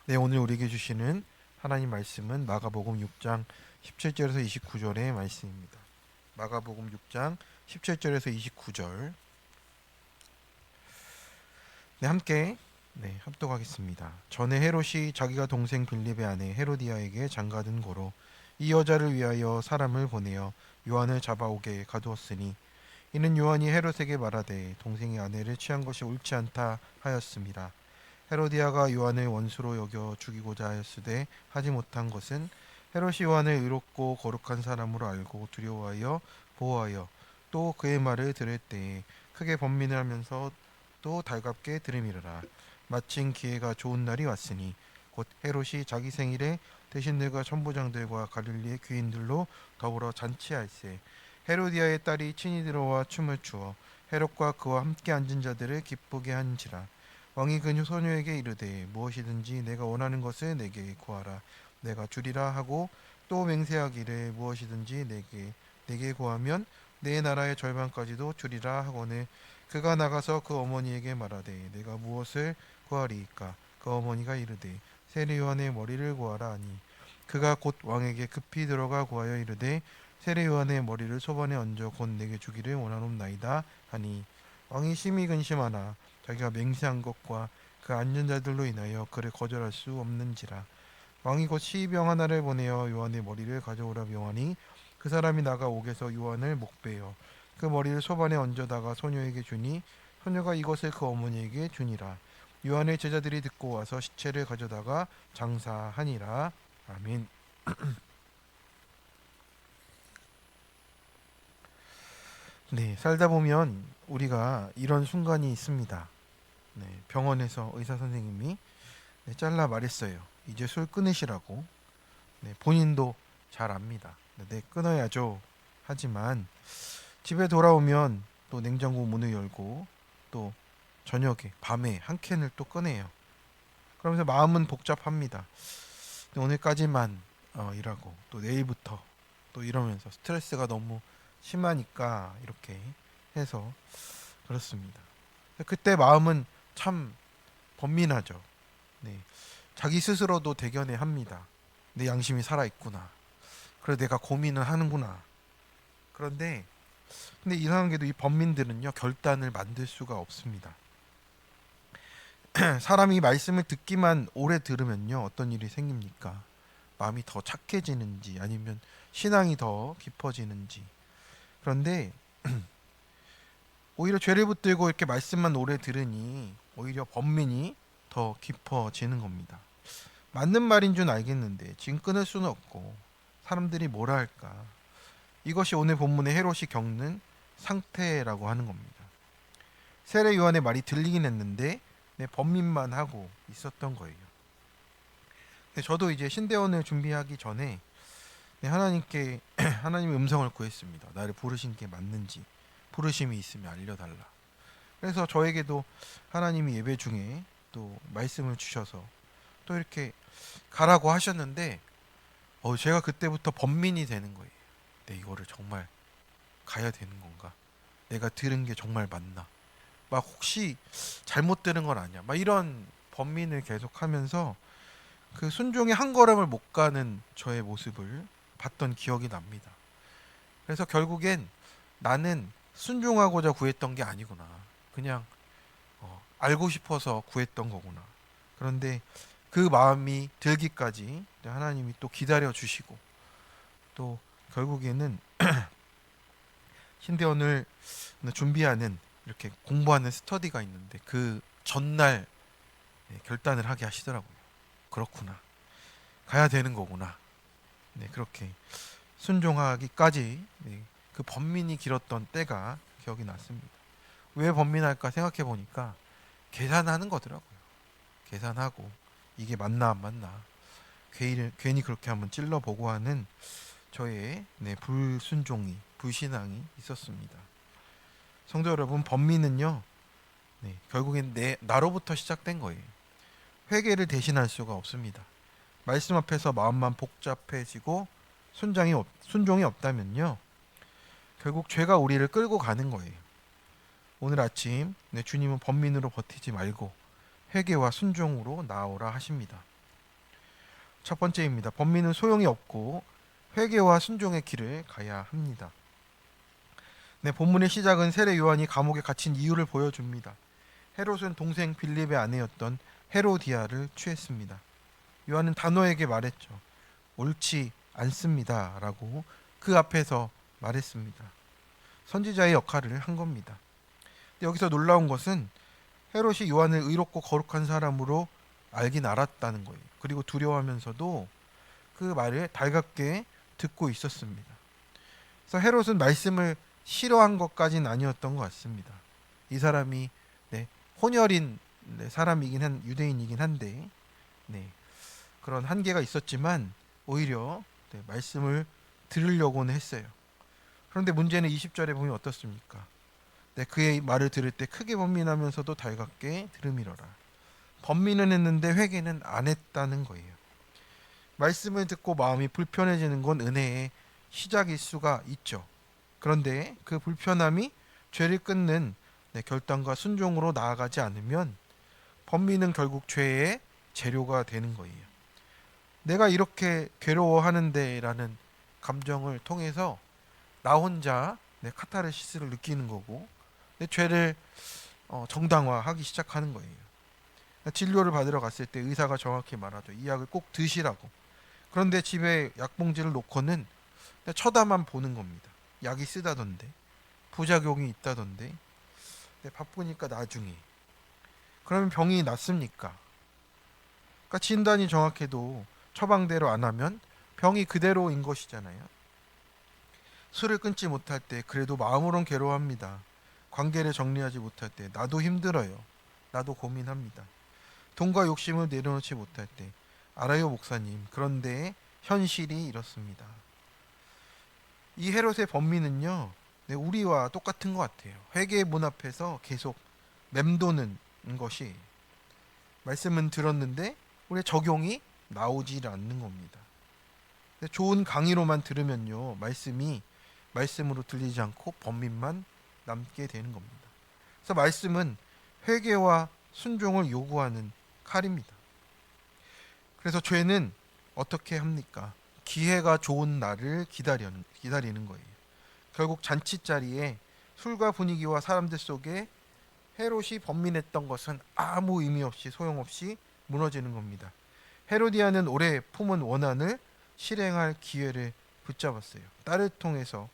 네, 오늘 우리에게 주시는 하나님 말씀은 마가복음 6장 17절에서 29절의 말씀입니다. 마가복음 6장 17절에서 29절. 네, 함께 합독하겠습니다. 전에 헤롯이 자기가 동생 빌립의 아내 헤로디아에게 장가든 고로 이 여자를 위하여 사람을 보내어 요한을 잡아오게 가두었으니 이는 요한이 헤롯에게 말하되 동생의 아내를 취한 것이 옳지 않다 하였습니다. 헤로디아가 요한을 원수로 여겨 죽이고자 하였으되 하지 못한 것은 헤롯이 요한을 의롭고 거룩한 사람으로 알고 두려워하여 보호하여 또 그의 말을 들을 때에 크게 번민을 하면서 또 달갑게 들음이르라. 마침 기회가 좋은 날이 왔으니 곧 헤롯이 자기 생일에 대신들과 천부장들과 갈릴리의 귀인들로 더불어 잔치할세. 헤로디아의 딸이 친히 들어와 춤을 추어 헤롯과 그와 함께 앉은 자들을 기쁘게 한지라. 왕이 그 소녀에게 이르되 무엇이든지 내가 원하는 것을 내게 구하라 내가 주리라 하고 또 맹세하기를 무엇이든지 내게 구하면 내 나라의 절반까지도 주리라 하거늘 그가 나가서 그 어머니에게 말하되 내가 무엇을 구하리이까 그 어머니가 이르되 세례 요한의 머리를 구하라 하니 그가 곧 왕에게 급히 들어가 구하여 이르되 세례 요한의 머리를 소반에 얹어 곧 내게 주기를 원하옵나이다 하니 왕이 심히 근심하나 자기가 맹세한 것과 그 앉은 자들로 인하여 그를 거절할 수 없는지라. 왕이 곧 시병 하나를 보내어 요한의 머리를 가져오라 명하니 그 사람이 나가 옥에서 요한을 목베어 그 머리를 소반에 얹어다가 소녀에게 주니 소녀가 이것을 그 어머니에게 주니라. 요한의 제자들이 듣고 와서 시체를 가져다가 장사하니라. 아멘. 네, 살다 보면 우리가 이런 순간이 있습니다. 네, 병원에서 의사 선생님이 잘라 말했어요. 이제 술 끊으시라고. 네, 본인도 잘 압니다. 네, 끊어야죠. 하지만 집에 돌아오면 또 냉장고 문을 열고 또 저녁에 밤에 한 캔을 또 꺼내요. 그러면서 마음은 복잡합니다. 오늘까지만 일하고 또 내일부터 또 이러면서 스트레스가 너무 심하니까 이렇게 해서 그렇습니다. 그때 마음은 참 번민하죠. 네. 자기 스스로도 대견해 합니다. 내 양심이 살아있구나. 그래 내가 고민을 하는구나. 그런데 근데 이상한 게도 이 범민들은요 결단을 만들 수가 없습니다. 사람이 말씀을 듣기만 오래 들으면요 어떤 일이 생깁니까? 마음이 더 착해지는지 아니면 신앙이 더 깊어지는지. 그런데 오히려 죄를 붙들고 이렇게 말씀만 오래 들으니 오히려 범민이 더 깊어지는 겁니다. 맞는 말인 줄 알겠는데 지금 끊을 수는 없고 사람들이 뭐라 할까? 이것이 오늘 본문의 헤롯이 겪는 상태라고 하는 겁니다. 세례 요한의 말이 들리긴 했는데 범민만 하고 있었던 거예요. 저도 이제 신대원을 준비하기 전에 하나님께 하나님의 음성을 구했습니다. 나를 부르신 게 맞는지 부르심이 있으면 알려달라. 그래서 저에게도 하나님이 예배 중에 또 말씀을 주셔서 또 이렇게 가라고 하셨는데 제가 그때부터 번민이 되는 거예요. 이거를 정말 가야 되는 건가? 내가 들은 게 정말 맞나? 막 혹시 잘못 들은 건 아니야? 막 이런 번민을 계속하면서 그 순종의 한 걸음을 못 가는 저의 모습을 봤던 기억이 납니다. 그래서 결국엔 나는 순종하고자 구했던 게 아니구나. 그냥 알고 싶어서 구했던 거구나. 그런데 그 마음이 들기까지 하나님이 또 기다려 주시고 또 결국에는 신대원을 준비하는 이렇게 공부하는 스터디가 있는데 그 전날 결단을 하게 하시더라고요. 그렇구나. 가야 되는 거구나. 네, 그렇게 순종하기까지 그 번민이 길었던 때가 기억이 났습니다. 왜 번민할까 생각해 보니까 계산하는 거더라고요. 계산하고 이게 맞나 안 맞나 괜히 그렇게 한번 찔러보고 하는 저의 불순종이 불신앙이 있었습니다. 성도 여러분, 번민은요 결국엔 나로부터 시작된 거예요. 회개를 대신할 수가 없습니다. 말씀 앞에서 마음만 복잡해지고 순종이 없다면요 결국 죄가 우리를 끌고 가는 거예요. 오늘 아침 주님은 번민으로 버티지 말고 회개와 순종으로 나오라 하십니다. 첫 번째입니다. 범민은 소용이 없고 회개와 순종의 길을 가야 합니다. 네, 본문의 시작은 세례 요한이 감옥에 갇힌 이유를 보여줍니다. 헤롯은 동생 빌립의 아내였던 헤로디아를 취했습니다. 요한은 단호하게 말했죠. 옳지 않습니다. 라고 그 앞에서 말했습니다. 선지자의 역할을 한 겁니다. 근데 여기서 놀라운 것은 헤롯이 요한을 의롭고 거룩한 사람으로 알긴 알았다는 거예요. 그리고 두려워하면서도 그 말을 달갑게 듣고 있었습니다. 그래서 헤롯은 말씀을 싫어한 것까지는 아니었던 것 같습니다. 이 사람이 혼혈인 사람이긴 한 유대인이긴 한데 그런 한계가 있었지만 오히려 말씀을 들으려고는 했어요. 그런데 문제는 20절에 보면 어떻습니까? 그의 말을 들을 때 크게 번민하면서도 달갑게 들으미러라. 번민은 했는데 회개는 안 했다는 거예요. 말씀을 듣고 마음이 불편해지는 건 은혜의 시작일 수가 있죠. 그런데 그 불편함이 죄를 끊는 결단과 순종으로 나아가지 않으면 번민은 결국 죄의 재료가 되는 거예요. 내가 이렇게 괴로워하는데 라는 감정을 통해서 나 혼자 카타르시스를 느끼는 거고 내 죄를 정당화하기 시작하는 거예요. 진료를 받으러 갔을 때 의사가 정확히 말하죠. 이 약을 꼭 드시라고. 그런데 집에 약봉지를 놓고는 쳐다만 보는 겁니다. 약이 쓰다던데 부작용이 있다던데 바쁘니까 나중에. 그러면 병이 낫습니까? 그러니까 진단이 정확해도 처방대로 안 하면 병이 그대로인 것이잖아요. 술을 끊지 못할 때 그래도 마음으론 괴로워합니다. 관계를 정리하지 못할 때 나도 힘들어요. 나도 고민합니다. 돈과 욕심을 내려놓지 못할 때 알아요 목사님. 그런데 현실이 이렇습니다. 이 헤롯의 범민은요, 우리와 똑같은 것 같아요. 회개의 문 앞에서 계속 맴도는 것이 말씀은 들었는데 우리의 적용이 나오질 않는 겁니다. 좋은 강의로만 들으면요, 말씀이 말씀으로 들리지 않고 범민만 남게 되는 겁니다. 그래서 말씀은 회개와 순종을 요구하는 칼입니다. 그래서 죄는 어떻게 합니까? 기회가 좋은 날을 기다리는 거예요. 결국 잔치 자리에 술과 분위기와 사람들 속에 헤롯이 번민했던 것은 아무 의미 없이 소용없이 무너지는 겁니다. 헤로디아는 오래 품은 원한을 실행할 기회를 붙잡았어요. 딸을 통해서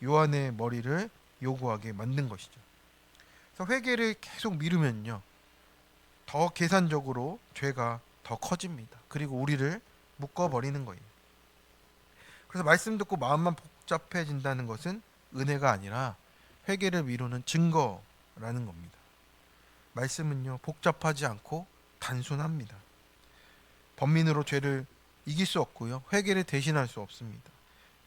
요한의 머리를 요구하게 만든 것이죠. 그래서 회개를 계속 미루면요, 더 계산적으로 죄가 더 커집니다. 그리고 우리를 묶어버리는 거예요. 그래서 말씀 듣고 마음만 복잡해진다는 것은 은혜가 아니라 회개를 미루는 증거라는 겁니다. 말씀은요, 복잡하지 않고 단순합니다. 번민으로 죄를 이길 수 없고요, 회개를 대신할 수 없습니다.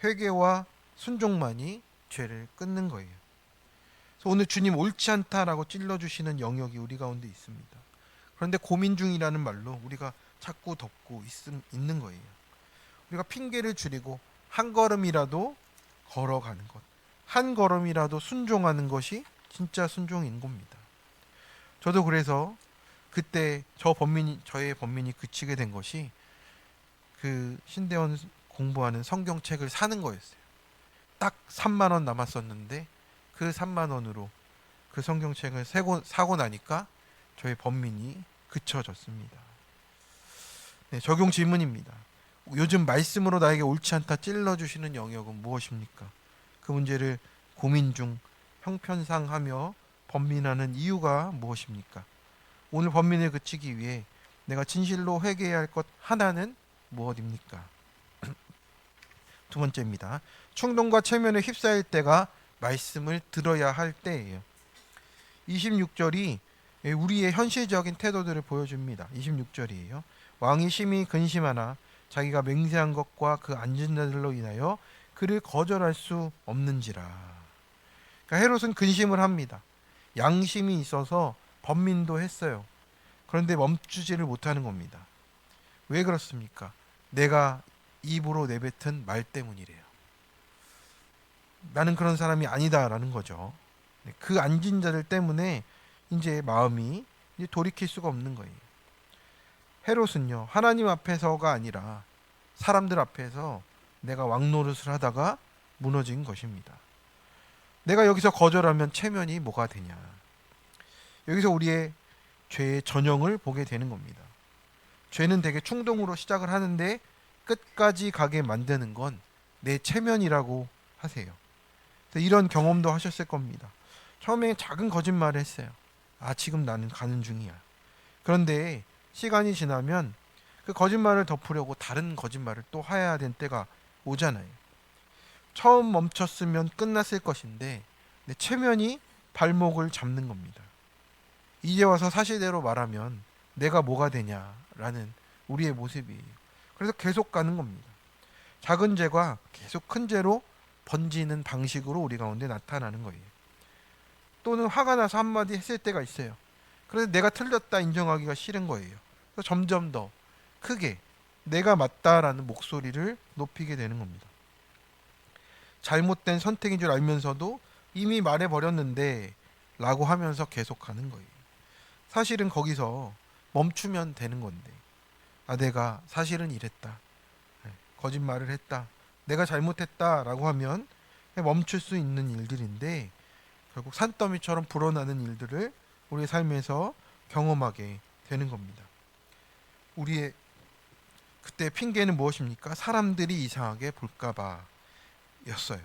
회개와 순종만이 죄를 끊는 거예요. 그래서 오늘 주님 옳지 않다라고 찔러주시는 영역이 우리 가운데 있습니다. 그런데 고민 중이라는 말로 우리가 자꾸 덮고 있는 거예요. 우리가 핑계를 줄이고 한 걸음이라도 걸어가는 것, 한 걸음이라도 순종하는 것이 진짜 순종인 겁니다. 저도 그래서 그때 저의 번민이 그치게 된 것이 그 신대원 공부하는 성경책을 사는 거였어요. 딱 3만 원 남았었는데 그 3만 원으로 그 성경책을 사고 나니까 저의 번민이 그쳐졌습니다. 적용 질문입니다. 요즘 말씀으로 나에게 옳지 않다 찔러주시는 영역은 무엇입니까? 그 문제를 고민 중 형편상하며 번민하는 이유가 무엇입니까? 오늘 번민을 그치기 위해 내가 진실로 회개해야 할 것 하나는 무엇입니까? 두 번째입니다. 충동과 체면에 휩싸일 때가 말씀을 들어야 할 때예요. 26절이 우리의 현실적인 태도들을 보여줍니다. 26절이에요. 왕이 심히 근심하나 자기가 맹세한 것과 그 앉은 자들로 인하여 그를 거절할 수 없는지라. 그러니까 헤롯은 근심을 합니다. 양심이 있어서 번민도 했어요. 그런데 멈추지를 못하는 겁니다. 왜 그렇습니까? 내가 입으로 내뱉은 말 때문이래요. 나는 그런 사람이 아니다라는 거죠. 그 앉은 자들 때문에 이제 마음이 이제 돌이킬 수가 없는 거예요. 헤롯은요, 하나님 앞에서가 아니라 사람들 앞에서 내가 왕노릇을 하다가 무너진 것입니다. 내가 여기서 거절하면 체면이 뭐가 되냐. 여기서 우리의 죄의 전형을 보게 되는 겁니다. 죄는 되게 충동으로 시작을 하는데 끝까지 가게 만드는 건 내 체면이라고 하세요. 이런 경험도 하셨을 겁니다. 처음에 작은 거짓말을 했어요. 아, 지금 나는 가는 중이야. 그런데 시간이 지나면 그 거짓말을 덮으려고 다른 거짓말을 또 해야 될 때가 오잖아요. 처음 멈췄으면 끝났을 것인데 내 체면이 발목을 잡는 겁니다. 이제 와서 사실대로 말하면 내가 뭐가 되냐라는 우리의 모습이에요. 그래서 계속 가는 겁니다. 작은 죄가 계속 큰 죄로 번지는 방식으로 우리 가운데 나타나는 거예요. 또는 화가 나서 한마디 했을 때가 있어요. 그래서 내가 틀렸다 인정하기가 싫은 거예요. 그래서 점점 더 크게 내가 맞다라는 목소리를 높이게 되는 겁니다. 잘못된 선택인 줄 알면서도 이미 말해버렸는데 라고 하면서 계속 가는 거예요. 사실은 거기서 멈추면 되는 건데, 아, 내가 사실은 이랬다, 거짓말을 했다, 내가 잘못했다 라고 하면 멈출 수 있는 일들인데 결국 산더미처럼 불어나는 일들을 우리의 삶에서 경험하게 되는 겁니다. 우리의 그때 핑계는 무엇입니까? 사람들이 이상하게 볼까봐 였어요.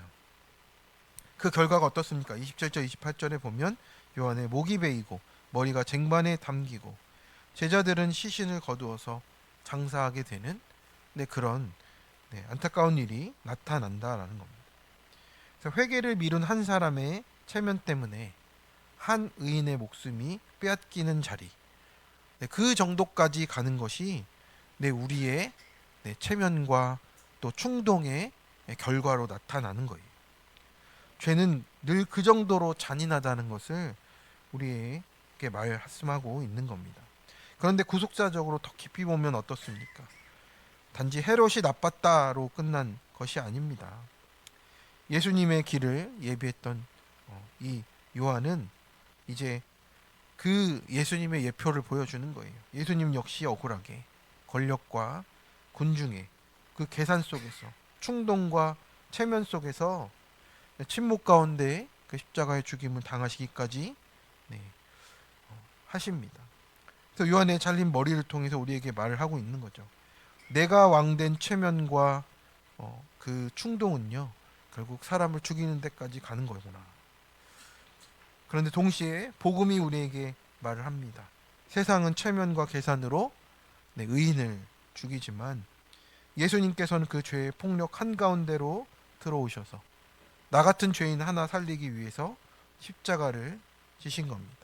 그 결과가 어떻습니까? 27절 28절에 보면 요한의 목이 베이고 머리가 쟁반에 담기고 제자들은 시신을 거두어서 장사하게 되는 그런 안타까운 일이 나타난다라는 겁니다. 그래서 회개를 미룬 한 사람의 체면 때문에 한 의인의 목숨이 빼앗기는 자리, 그 정도까지 가는 것이 우리의 체면과 또 충동의 결과로 나타나는 거예요. 죄는 늘 그 정도로 잔인하다는 것을 우리에게 말씀하고 있는 겁니다. 그런데 구속사적으로 더 깊이 보면 어떻습니까? 단지 헤롯이 나빴다로 끝난 것이 아닙니다. 예수님의 길을 예비했던 이 요한은 이제 그 예수님의 예표를 보여주는 거예요. 예수님 역시 억울하게 권력과 군중의 그 계산 속에서 충동과 체면 속에서 침묵 가운데 그 십자가의 죽임을 당하시기까지 하십니다. 그래서 요한의 잘린 머리를 통해서 우리에게 말을 하고 있는 거죠. 내가 왕된 체면과 그 충동은요 결국 사람을 죽이는 데까지 가는 거구나. 그런데 동시에 복음이 우리에게 말을 합니다. 세상은 체면과 계산으로 의인을 죽이지만 예수님께서는 그 죄의 폭력 한가운데로 들어오셔서 나 같은 죄인 하나 살리기 위해서 십자가를 지신 겁니다.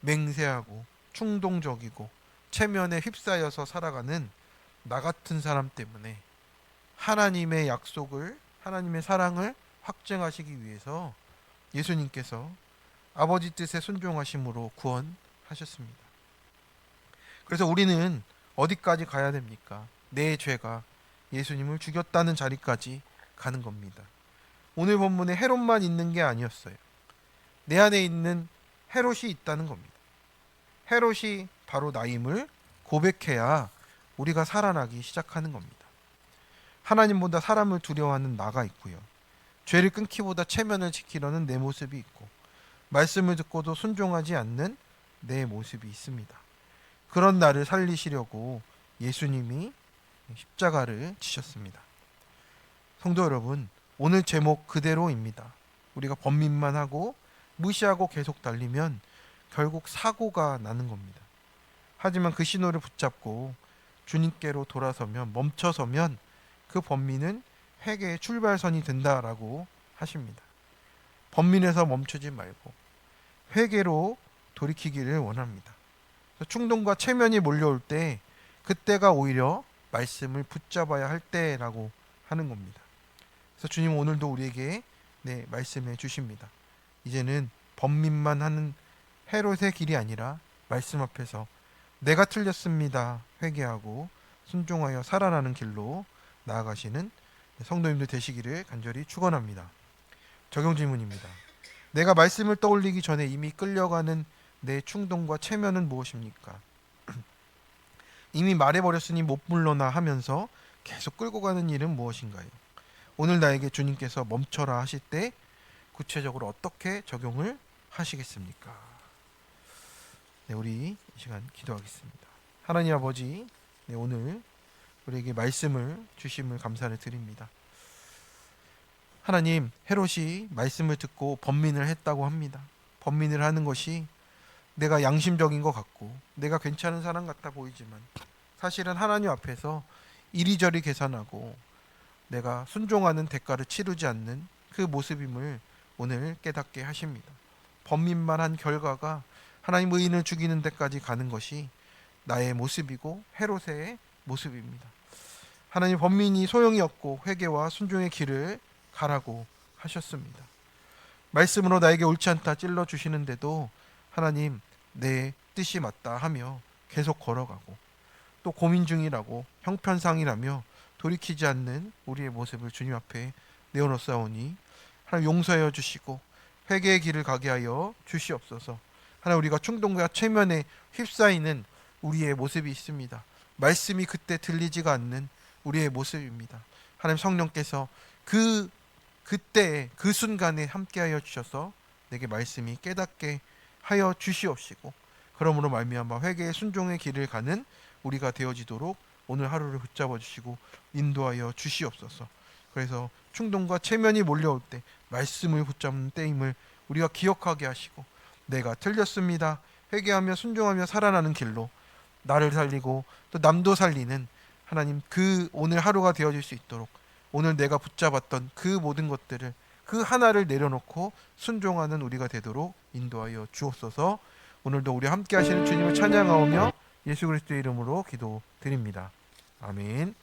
맹세하고 충동적이고 체면에 휩싸여서 살아가는 나 같은 사람 때문에 하나님의 약속을, 하나님의 사랑을 확증하시기 위해서 예수님께서 아버지 뜻에 순종하심으로 구원하셨습니다. 그래서 우리는 어디까지 가야 됩니까? 내 죄가 예수님을 죽였다는 자리까지 가는 겁니다. 오늘 본문에 헤롯만 있는 게 아니었어요. 내 안에 있는 헤롯이 있다는 겁니다. 헤롯이 바로 나임을 고백해야 우리가 살아나기 시작하는 겁니다. 하나님보다 사람을 두려워하는 나가 있고요. 죄를 끊기보다 체면을 지키려는 내 모습이 있고 말씀을 듣고도 순종하지 않는 내 모습이 있습니다. 그런 나를 살리시려고 예수님이 십자가를 지셨습니다. 성도 여러분, 오늘 제목 그대로입니다. 우리가 번민만 하고 무시하고 계속 달리면 결국 사고가 나는 겁니다. 하지만 그 신호를 붙잡고 주님께로 돌아서면, 멈춰서면 그 번민은 회개의 출발선이 된다라고 하십니다. 번민에서 멈추지 말고 회개로 돌이키기를 원합니다. 충동과 체면이 몰려올 때 그때가 오히려 말씀을 붙잡아야 할 때라고 하는 겁니다. 그래서 주님 오늘도 우리에게 말씀해 주십니다. 이제는 번민만 하는 헤롯의 길이 아니라 말씀 앞에서 내가 틀렸습니다 회개하고 순종하여 살아나는 길로 나아가시는 성도님들 되시기를 간절히 축원합니다. 적용 질문입니다. 내가 말씀을 떠올리기 전에 이미 끌려가는 내 충동과 체면은 무엇입니까? 이미 말해버렸으니 못 물러나 하면서 계속 끌고 가는 일은 무엇인가요? 오늘 나에게 주님께서 멈춰라 하실 때 구체적으로 어떻게 적용을 하시겠습니까? 네, 우리 이 시간 기도하겠습니다. 하나님 아버지, 네, 오늘 우리에게 말씀을 주심을 감사를 드립니다. 하나님, 헤롯이 말씀을 듣고 번민을 했다고 합니다. 번민을 하는 것이 내가 양심적인 것 같고 내가 괜찮은 사람 같아 보이지만 사실은 하나님 앞에서 이리저리 계산하고 내가 순종하는 대가를 치르지 않는 그 모습임을 오늘 깨닫게 하십니다. 번민만 한 결과가 하나님 의인을 죽이는 데까지 가는 것이 나의 모습이고 헤롯의 모습입니다. 하나님, 번민이 소용이 없고 회개와 순종의 길을 가라고 하셨습니다. 말씀으로 나에게 옳지 않다 찔러 주시는데도 하나님, 내 뜻이 맞다 하며 계속 걸어가고 또 고민 중이라고 형편상이라며 돌이키지 않는 우리의 모습을 주님 앞에 내어놓사오니 하나님 용서하여 주시고 회개의 길을 가게 하여 주시옵소서. 하나님, 우리가 충동과 최면에 휩싸이는 우리의 모습이 있습니다. 말씀이 그때 들리지가 않는 우리의 모습입니다. 하나님, 성령께서 그때 그 순간에 함께하여 주셔서 내게 말씀이 깨닫게 하여 주시옵시고 그러므로 말미암아 회개의 순종의 길을 가는 우리가 되어지도록 오늘 하루를 붙잡아 주시고 인도하여 주시옵소서. 그래서 충동과 체면이 몰려올 때 말씀을 붙잡는 때임을 우리가 기억하게 하시고 내가 틀렸습니다. 회개하며 순종하며 살아나는 길로 나를 살리고 또 남도 살리는 하나님, 그 오늘 하루가 되어질 수 있도록 오늘 내가 붙잡았던 그 모든 것들을 그 하나를 내려놓고 순종하는 우리가 되도록 인도하여 주옵소서. 오늘도 우리 함께 하시는 주님을 찬양하오며 예수 그리스도의 이름으로 기도드립니다. 아멘.